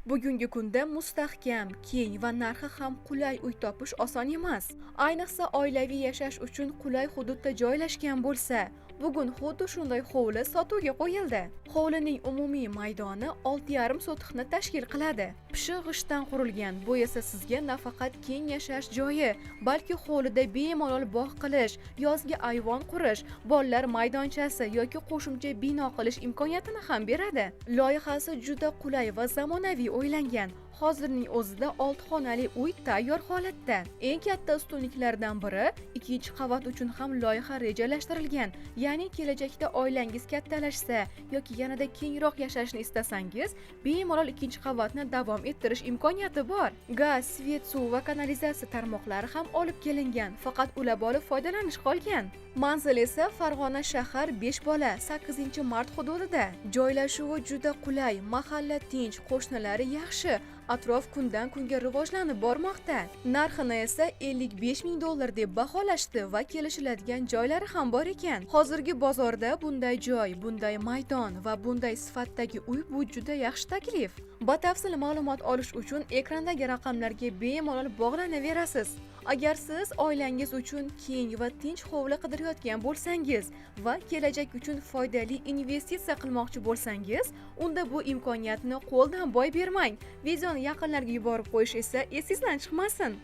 Bugungi kunda mustahkam, keng va narxi ham qulay uy topish oson emas. Ayniqsa oilaviy yashash uchun qulay hududda joylashgan bo'lsa, bugun xuddi shunday hovli sotuvga qo'yildi. Hovlining umumiy maydoni 6,5 sotixni tashkil qiladi. Pishiq g'ishtdan qurilgan, bu esa sizga nafaqat keng yashash joyi, balki hovlida bemalol bog' qilish, yozgi ayvon qurish, bolalar maydonchasi yoki qo'shimcha bino qilish imkoniyatini ham beradi. Loyihasi juda qulay va zamonaviy o'ylangan. Hozirning o'zida 6 xonali uy tayyor holatda. Eng katta ustunliklardan biri, ikkinchi qavat uchun ham loyiha rejalashtirilgan. Ya'ni kelajakda oilangiz kattalashsa yoki yanada kengroq yashashni istasangiz, bemalol ikkinchi qavatni davom ettirish imkoniyati bor. Gaz, svet, suv va kanalizatsiya tarmoqlari ham olib kelingan, faqat ulab olib foydalanish qolgan. Manzil esa Farg'ona shahar 5bola 8-mart hududida. Joylashuvi juda qulay, mahalla tinch, qo'shnilari yaxshi. Atrof kundan kunga rivojlanib bormoqda. Narxini esa $55,000 deb baholashdi va kelishiladigan joylari ham bor ekan. Hozirgi bozorda bunday joy, bunday maydon va bunday sifatdagi uy bu juda yaxshi taklif. Batafsil ma'lumot olish uchun ekrandagi raqamlarga bemalol bog'lanaverasiz. Agar siz oilangiz uchun keng va tinch hovli qidirayotgan bo'lsangiz va kelajak uchun foydali investitsiya qilmoqchi bo'lsangiz, unda bu imkoniyatni qo'ldan boy bermang. Videoni yaqinlarga yuborib qo'yish esa esingizdan chiqmasin.